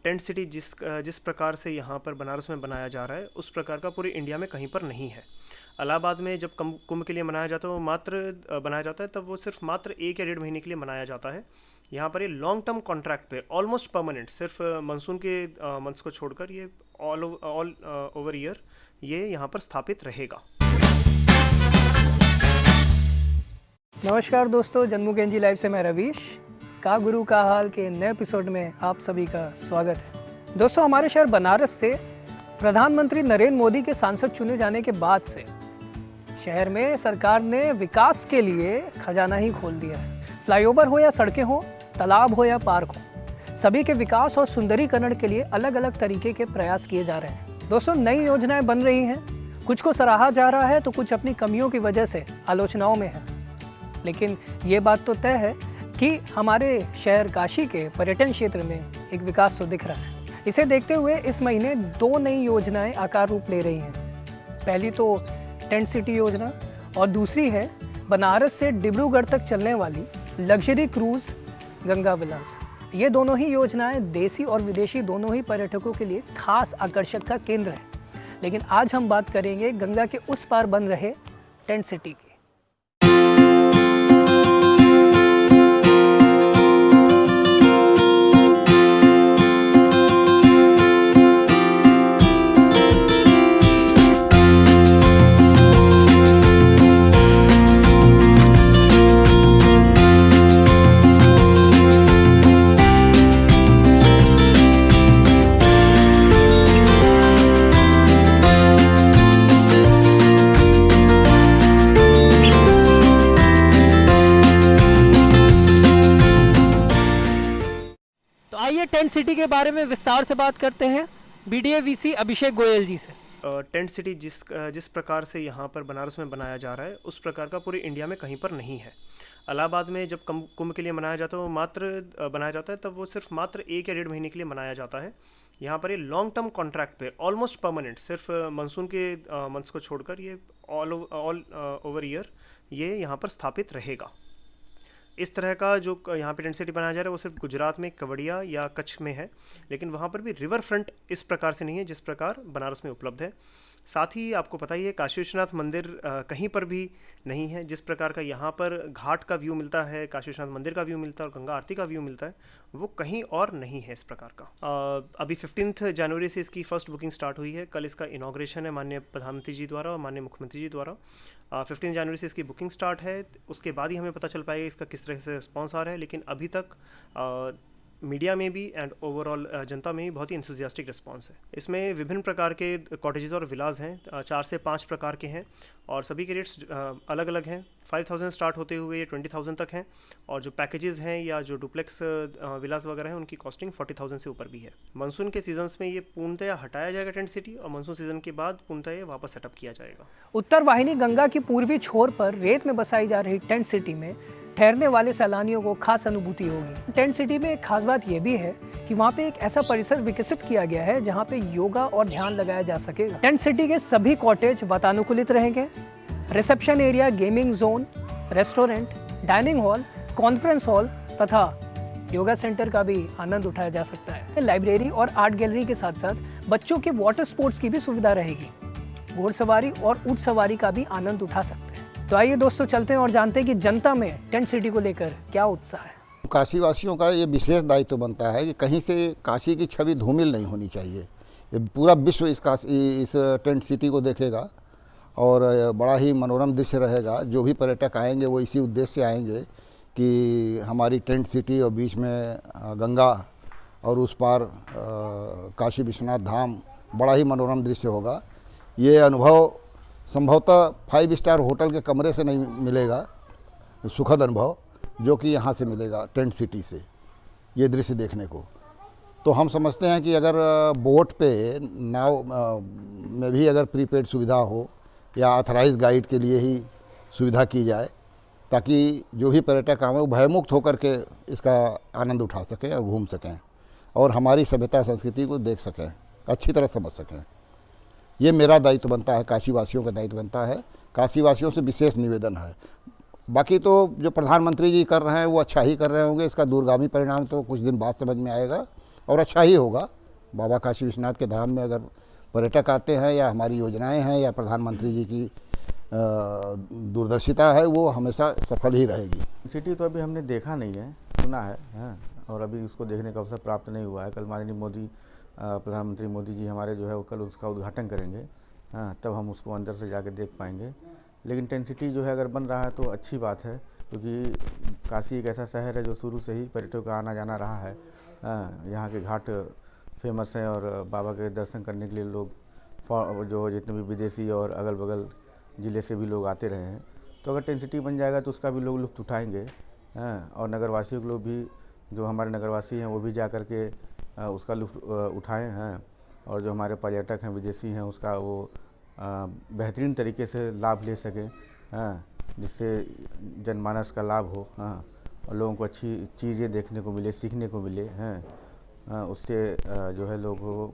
Tent city जिस प्रकार से यहाँ पर बनारस में बनाया जा रहा है उस प्रकार का पूरे इंडिया में कहीं पर नहीं है। इलाहाबाद में जब कुंभ के लिए मनाया जाता है वो बनाया जाता है तब वो सिर्फ मात्र 1 या 1.5 महीने के लिए मनाया जाता है। यहाँ पर ये लॉन्ग टर्म कॉन्ट्रैक्ट पे ऑलमोस्ट परमानेंट सिर्फ मानसून के मंथ्स को छोड़कर ये ऑल ओवर ईयर ये यहाँ पर स्थापित रहेगा। नमस्कार दोस्तों, जन्मू के एनजी लाइव से मैं रवीश का गुरु का हाल के नए एपिसोड में आप सभी का स्वागत है। दोस्तों, हमारे शहर बनारस से प्रधानमंत्री नरेंद्र मोदी के सांसद चुने जाने के बाद से शहर में सरकार ने विकास के लिए खजाना ही खोल दिया है। फ्लाईओवर हो या सड़कें हो, तालाब हो या पार्क हो, सभी के विकास और सुंदरीकरण के लिए अलग अलग तरीके के प्रयास किए जा रहे हैं। दोस्तों, नई योजनाएं बन रही हैं, कुछ को सराहा जा रहा है तो कुछ अपनी कमियों की वजह से आलोचनाओं में है। लेकिन ये बात तो तय है कि हमारे शहर काशी के पर्यटन क्षेत्र में एक विकास तो दिख रहा है। इसे देखते हुए इस महीने 2 नई योजनाएं आकार रूप ले रही हैं। पहली तो टेंट सिटी योजना और दूसरी है बनारस से डिब्रूगढ़ तक चलने वाली लग्जरी क्रूज गंगा विलास। ये दोनों ही योजनाएं देसी और विदेशी दोनों ही पर्यटकों के लिए खास आकर्षक का केंद्र है। लेकिन आज हम बात करेंगे गंगा के उस पार बन रहे टेंट सिटी की। आइए टेंट सिटी के बारे में विस्तार से बात करते हैं बीडीए वीसी अभिषेक गोयल जी से। टेंट सिटी जिस प्रकार से यहाँ पर बनारस में बनाया जा रहा है उस प्रकार का पूरे इंडिया में कहीं पर नहीं है। इलाहाबाद में जब कुंभ के लिए मनाया जाता है वो बनाया जाता है तब वो सिर्फ मात्र 1 या 1.5 महीने के लिए मनाया जाता है। यहाँ पर ये लॉन्ग टर्म कॉन्ट्रैक्ट पे ऑलमोस्ट परमानेंट सिर्फ मानसून के मंथ्स को छोड़कर ये ऑल ओवर ईयर ये यहाँ पर स्थापित रहेगा। इस तरह का जो यहाँ पे टेंट सिटी बनाया जा रहा है वो सिर्फ गुजरात में केवड़िया या कच्छ में है, लेकिन वहाँ पर भी रिवर फ्रंट इस प्रकार से नहीं है जिस प्रकार बनारस में उपलब्ध है। साथ ही आपको पता ही है काशी विश्वनाथ मंदिर कहीं पर भी नहीं है। जिस प्रकार का यहाँ पर घाट का व्यू मिलता है, काशी विश्वनाथ मंदिर का व्यू मिलता है और गंगा आरती का व्यू मिलता है, वो कहीं और नहीं है इस प्रकार का। अभी 15 जनवरी से इसकी फर्स्ट बुकिंग स्टार्ट हुई है। कल इसका इनॉग्रेशन है माननीय प्रधानमंत्री जी द्वारा और माननीय मुख्यमंत्री जी द्वारा। 15 जनवरी से इसकी बुकिंग स्टार्ट है। उसके बाद ही हमें पता चल पाएगा इसका किस तरह से रिस्पॉन्स आ रहा है। लेकिन अभी तक मीडिया में भी एंड ओवरऑल जनता में भी बहुत ही इंथुजियास्टिक रिस्पांस है। इसमें विभिन्न प्रकार के कॉटेजेस और विलाज हैं, 4 से 5 प्रकार के हैं और सभी के रेट्स अलग अलग हैं। 5,000 स्टार्ट होते हुए 20,000 तक हैं और जो पैकेजेस हैं या जो डुप्लेक्स विलास वगैरह हैं उनकी कॉस्टिंग 40,000 से ऊपर भी है। मानसून के सीजन्स में ये पूर्णतया हटाया जाएगा टेंट सिटी और मानसून सीजन के बाद पूर्णतः ये वापस सेटअप किया जाएगा। उत्तर वाहिनी गंगा की पूर्वी छोर पर रेत में बसाई जा रही टेंट सिटी में ठहरने वाले सैलानियों को खास अनुभूति होगी। टेंट सिटी में एक खास बात यह भी है कि वहाँ पे एक ऐसा परिसर विकसित किया गया है जहाँ पे योगा और ध्यान लगाया जा सकेगा। टेंट सिटी के सभी कॉटेज वातानुकूलित रहेंगे। Reception area, gaming zone, restaurant, dining hall, conference hall तथा योगा सेंटर का भी आनंद उठाया जा सकता है। लाइब्रेरी और आर्ट गैलरी के साथ साथ बच्चों के वाटर स्पोर्ट्स की भी सुविधा रहेगी। घोड़सवारी और ऊंट सवारी का भी आनंद उठा सकते हैं। तो आइए दोस्तों, चलते हैं और जानते हैं कि जनता में टेंट सिटी को लेकर क्या उत्साह है। काशी वासियों का ये विशेष दायित्व बनता है कि कहीं से काशी की छवि धूमिल नहीं होनी चाहिए। ये पूरा विश्व इस टेंट सिटी को देखेगा और बड़ा ही मनोरम दृश्य रहेगा। जो भी पर्यटक आएंगे वो इसी उद्देश्य से आएंगे कि हमारी टेंट सिटी और बीच में गंगा और उस पार काशी विश्वनाथ धाम, बड़ा ही मनोरम दृश्य होगा। ये अनुभव संभवतः 5 स्टार होटल के कमरे से नहीं मिलेगा, सुखद अनुभव जो कि यहाँ से मिलेगा टेंट सिटी से ये दृश्य देखने को। तो हम समझते हैं कि अगर बोट पे नाव में भी अगर प्रीपेड सुविधा हो या ऑथराइज गाइड के लिए ही सुविधा की जाए ताकि जो भी पर्यटक आए वो भयमुक्त होकर के इसका आनंद उठा सकें और घूम सकें और हमारी सभ्यता संस्कृति को देख सकें, अच्छी तरह समझ सकें। ये मेरा दायित्व बनता है, काशी वासियों का दायित्व बनता है। काशी वासियों से विशेष निवेदन है। बाकी तो जो प्रधानमंत्री जी कर रहे हैं वो अच्छा ही कर रहे होंगे, इसका दूरगामी परिणाम तो कुछ दिन बाद समझ में आएगा और अच्छा ही होगा। बाबा काशी विश्वनाथ के धाम में अगर पर्यटक आते हैं या हमारी योजनाएं हैं या प्रधानमंत्री जी की दूरदर्शिता है, वो हमेशा सफल ही रहेगी। सिटी तो अभी हमने देखा नहीं है, सुना है, हाँ, और अभी उसको देखने का अवसर प्राप्त नहीं हुआ है। कल माननीय मोदी प्रधानमंत्री मोदी जी हमारे जो है वो कल उसका उद्घाटन करेंगे, हाँ, तब हम उसको अंदर से जाके देख पाएंगे। लेकिन टेंट सिटी जो है अगर बन रहा है तो अच्छी बात है, क्योंकि काशी एक ऐसा शहर है जो शुरू से ही पर्यटकों का आना जाना रहा है। यहाँ के घाट फेमस हैं और बाबा के दर्शन करने के लिए लोग जो जितने भी विदेशी और अगल बगल ज़िले से भी लोग आते रहे हैं। तो अगर टेंट सिटी बन जाएगा तो उसका भी लोग लुत्फ़ उठाएंगे, और नगरवासियों के लोग भी, जो हमारे नगरवासी हैं वो भी जा कर के उसका लुत्फ़ उठाएँ हैं, और जो हमारे पर्यटक हैं विदेशी हैं उसका वो बेहतरीन तरीके से लाभ ले सकें, जिससे जनमानस का लाभ हो, और लोगों को अच्छी चीज़ें देखने को मिले, सीखने को मिले, उससे जो है लोगों को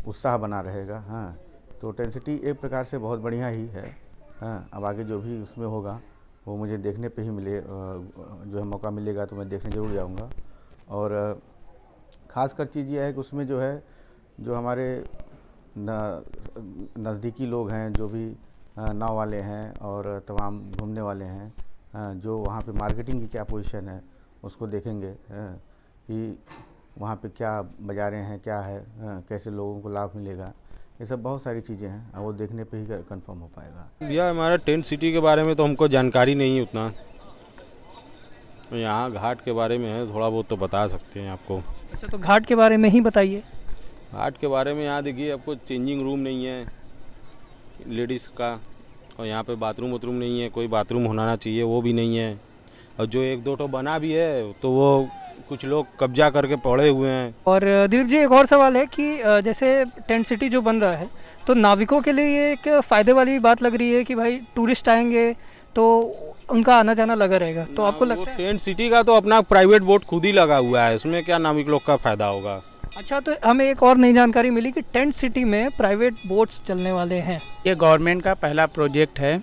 उत्साह बना रहेगा। तो टेंट सिटी एक प्रकार से बहुत बढ़िया ही है। अब आगे जो भी उसमें होगा वो मुझे देखने पे ही मिले, जो है मौका मिलेगा तो मैं देखने ज़रूर जाऊँगा। और ख़ासकर चीज़ ये है कि उसमें जो है जो हमारे नज़दीकी लोग हैं, जो भी नाव वाले हैं और तमाम घूमने वाले हैं, जो वहाँ पे मार्केटिंग की क्या पोजीशन है उसको देखेंगे, कि वहाँ पे क्या बाज़ारें हैं, क्या है, कैसे लोगों को लाभ मिलेगा। ये सब बहुत सारी चीज़ें हैं, वो देखने पे ही कंफर्म हो पाएगा। भैया हमारा टेंट सिटी के बारे में तो हमको जानकारी नहीं है उतना, तो यहाँ घाट के बारे में है, थोड़ा बहुत तो बता सकते हैं आपको। अच्छा, तो घाट के बारे में ही बताइए। घाट के बारे में यहाँ देखिए, आपको चेंजिंग रूम नहीं है लेडीज़ का, और यहाँ पे बाथरूम वाथरूम नहीं है, कोई बाथरूम होना चाहिए वो भी नहीं है, और जो एक दो तो बना भी है तो वो कुछ लोग कब्जा करके पड़े हुए हैं। और दिलीप जी, एक और सवाल है कि जैसे टेंट सिटी जो बन रहा है तो नाविकों के लिए ये एक फ़ायदे वाली बात लग रही है कि भाई टूरिस्ट आएंगे तो उनका आना जाना लगा रहेगा, तो आपको लगता है? टेंट सिटी का तो अपना प्राइवेट बोट खुद ही लगा हुआ है, उसमें क्या नाविक लोग का फ़ायदा होगा। अच्छा, तो हमें एक और नई जानकारी मिली कि टेंट सिटी में प्राइवेट बोट्स चलने वाले हैं। ये गवर्नमेंट का पहला प्रोजेक्ट है।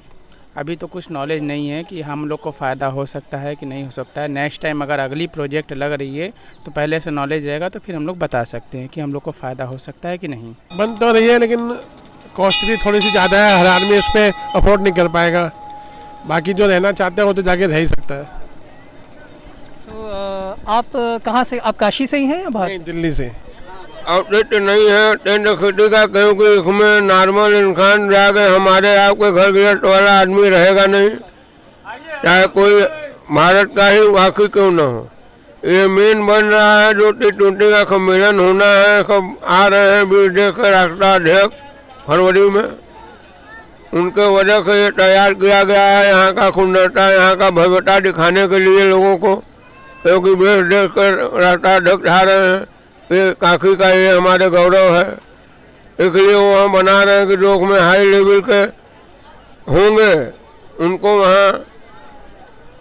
अभी तो कुछ नॉलेज नहीं है कि हम लोग को फ़ायदा हो सकता है कि नहीं हो सकता है। नेक्स्ट टाइम अगर अगली प्रोजेक्ट लग रही है तो पहले से नॉलेज रहेगा तो फिर हम लोग बता सकते हैं कि हम लोग को फ़ायदा हो सकता है कि नहीं। बन तो रही है लेकिन कॉस्ट भी थोड़ी सी ज़्यादा है, हर आदमी इस पर अफोर्ड नहीं कर पाएगा। बाकी जो रहना चाहते हैं वो तो जाके रह ही सकता है। आप कहाँ से? आप काशी से ही हैं या बाहर? नहीं, दिल्ली से। आउटलेट नहीं है टेंट सिटी का, क्योंकि इसमें नॉर्मल इंसान जाके हमारे आपके घर गृहस्थ वाला आदमी रहेगा नहीं, चाहे कोई भारत का ही वाकई क्यों न हो। ये मेन बन रहा है, जो T20 का सम्मेलन होना है, सब आ रहे हैं बीजेपी के राष्ट्राध्यक्ष फरवरी में, उनके वजह से ये तैयार किया गया है। यहाँ का सुंदरता, यहाँ का भव्यता दिखाने के लिए लोगों को, क्योंकि देश के राष्ट्राध्यक्ष आ रहे हैं, ये काशी का ये हमारे गौरव है, इसलिए वो हम बना रहे हैं कि जो में हाई लेवल के होंगे उनको वहाँ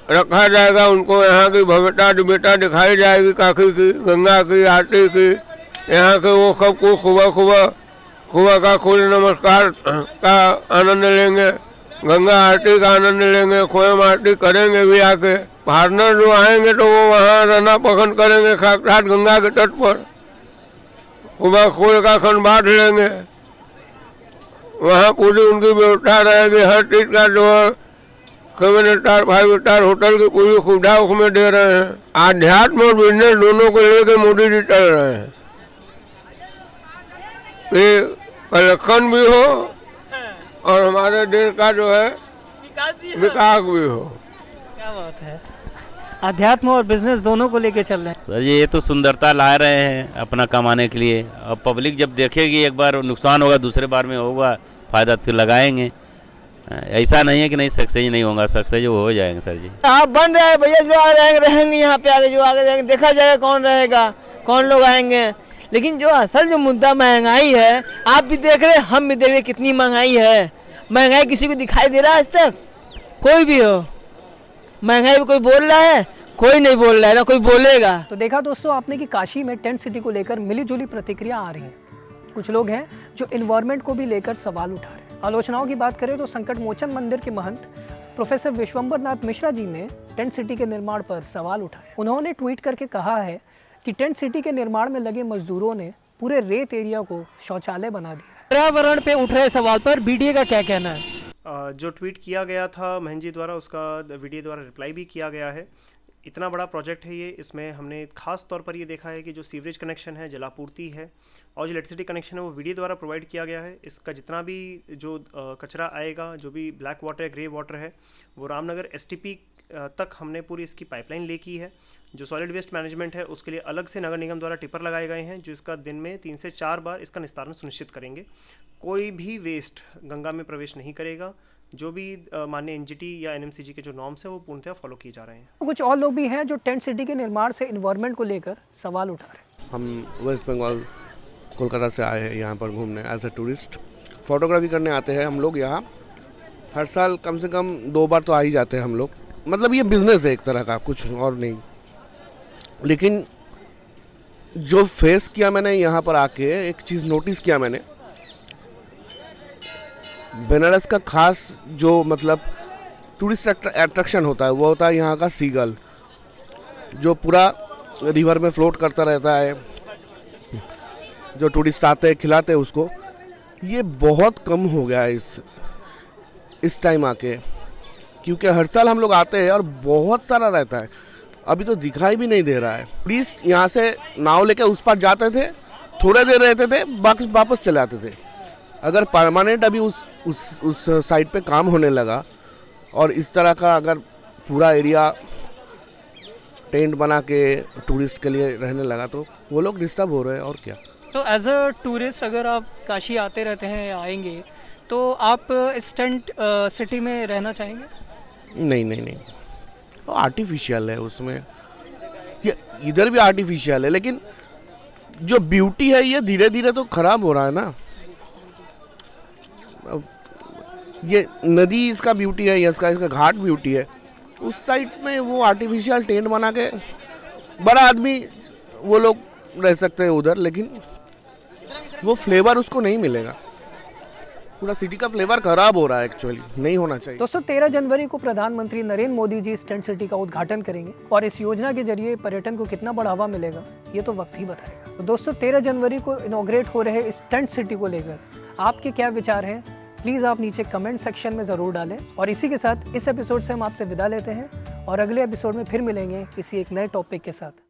रखा जाएगा, उनको यहाँ की भव्यता दिव्यता दिखाई जाएगी, काशी की, गंगा की आरती की, यहाँ के वो सबको सुबह का सूर्य नमस्कार का आनंद लेंगे, गंगा आरती का आनंद लेंगे, स्वयं आरती करेंगे भी आके। पार्टनर जो आएंगे तो वो वहाँ रहना पसंद करेंगे साक्षात गंगा के तट पर, सुबह सूर्य का क्षण बांट लेंगे, वहाँ पूरी उनकी व्यवस्था रहेगी। हर चीज़ का जो है 7 स्टार 5 स्टार होटल की पूरी सुविधा उसमें दे रहे हैं। आध्यात्म और बिजनेस दोनों को लेकर मोदी जी चल रहे हैं कि कलेक्शन भी हो और हमारे देश का जो है विकास भी हो। क्या बात है, अध्यात्म और बिजनेस दोनों को लेके चल रहे हैं। सर ये तो सुंदरता ला रहे हैं अपना कमाने के लिए, अब पब्लिक जब देखेगी एक बार नुकसान होगा, दूसरे बार में होगा फायदा, फिर लगाएंगे। ऐसा नहीं है कि नहीं सक्सेस नहीं होगा, सक्सेस हो जाएंगे सर जी। हाँ, बन रहा है भैया, जो आ रहेंगे यहाँ पे आगे, जो आगे रहेंगे देखा जाएगा कौन रहेगा, कौन लोग आएंगे। लेकिन जो असल जो मुद्दा महंगाई है, आप भी देख रहे हैं, हम भी देख रहे हैं कितनी महंगाई है। महंगाई किसी को दिखाई दे रहा है आज तक? कोई भी हो, महंगाई पे कोई बोल रहा है? कोई नहीं बोल रहा है, ना कोई बोलेगा। तो देखा दोस्तों आपने कि काशी में टेंट सिटी को लेकर मिलीजुली प्रतिक्रिया आ रही है। कुछ लोग हैं जो इन्वायरमेंट को भी लेकर सवाल उठा रहे हैं। आलोचनाओं की बात करें तो संकट मोचन मंदिर के महंत प्रोफेसर विश्वंबर नाथ मिश्रा जी ने टेंट सिटी के निर्माण पर सवाल उठाए। उन्होंने ट्वीट करके कहा है कि टेंट सिटी के निर्माण में लगे मजदूरों ने पूरे रेत एरिया को शौचालय बना दिया। पर्यावरण पे उठ रहे सवाल पर बीडीए का क्या कहना है? जो ट्वीट किया गया था महन जी द्वारा, उसका वीडियो द्वारा रिप्लाई भी किया गया है। इतना बड़ा प्रोजेक्ट है ये, इसमें हमने खास तौर पर ये देखा है कि जो सीवरेज कनेक्शन है, जलापूर्ति है और जो इलेक्ट्रिसिटी कनेक्शन है वो वीडियो द्वारा प्रोवाइड किया गया है। इसका जितना भी जो कचरा आएगा, जो भी ब्लैक वाटर है, ग्रे वाटर है, वो रामनगर एसटीपी तक हमने पूरी इसकी पाइपलाइन ले की है। जो सॉलिड वेस्ट मैनेजमेंट है उसके लिए अलग से नगर निगम द्वारा टिपर लगाए गए हैं, जो इसका दिन में 3 से 4 बार इसका निस्तारण सुनिश्चित करेंगे। कोई भी वेस्ट गंगा में प्रवेश नहीं करेगा। जो भी माननीय एनजीटी या एनएमसीजी के जो नॉर्म्स हैं वो पूर्णतः फॉलो किए जा रहे हैं। कुछ और लोग भी हैं जो टेंट सिटी के निर्माण से इन्वायरमेंट को लेकर सवाल उठा रहे हैं। हम वेस्ट बंगाल कोलकाता से आए हैं यहाँ पर घूमने एज ए टूरिस्ट। फोटोग्राफी करने आते हैं हम लोग यहाँ। हर साल कम से कम 2 बार तो आ ही जाते हैं हम लोग। मतलब ये बिजनेस है एक तरह का, कुछ और नहीं। लेकिन जो फेस किया मैंने यहाँ पर आके, एक चीज़ नोटिस किया मैंने, बनारस का खास जो मतलब टूरिस्ट अट्रैक्शन होता है वो होता है यहाँ का सीगल, जो पूरा रिवर में फ्लोट करता रहता है। जो टूरिस्ट आते हैं खिलाते हैं उसको। ये बहुत कम हो गया है इस टाइम आके, क्योंकि हर साल हम लोग आते हैं और बहुत सारा रहता है। अभी तो दिखाई भी नहीं दे रहा है। टूरिस्ट यहाँ से नाव लेके उस पार जाते थे, थोड़े देर रहते थे, वापस चले आते थे। अगर परमानेंट अभी उस साइड पे काम होने लगा और इस तरह का अगर पूरा एरिया टेंट बना के टूरिस्ट के लिए रहने लगा तो वो लोग डिस्टर्ब हो रहे हैं। और क्या। तो एज अ टूरिस्ट अगर आप काशी आते रहते हैं या आएंगे तो आप इस टेंट सिटी में रहना चाहेंगे? नहीं, वो आर्टिफिशियल है उसमें। ये इधर भी आर्टिफिशियल है, लेकिन जो ब्यूटी है ये धीरे धीरे तो खराब हो रहा है ना। ये नदी इसका ब्यूटी है, इसका घाट ब्यूटी है। उस साइड में वो आर्टिफिशियल टेंट बना के बड़ा आदमी वो लोग रह सकते हैं उधर, लेकिन वो फ्लेवर उसको नहीं मिलेगा। पूरा सिटी का फ्लेवर खराब हो रहा है, एक्चुअली नहीं होना चाहिए। दोस्तों 13 जनवरी को प्रधानमंत्री नरेंद्र मोदी जी इस टेंट सिटी का उद्घाटन करेंगे और इस योजना के जरिए पर्यटन को कितना बढ़ावा मिलेगा ये तो वक्त ही बताएगा। तो दोस्तों 13 जनवरी को इनॉग्रेट हो रहे इस टेंट सिटी को लेकर आपके क्या विचार हैं, प्लीज़ आप नीचे कमेंट सेक्शन में ज़रूर डालें। और इसी के साथ इस एपिसोड से हम आपसे विदा लेते हैं और अगले एपिसोड में फिर मिलेंगे किसी एक नए टॉपिक के साथ।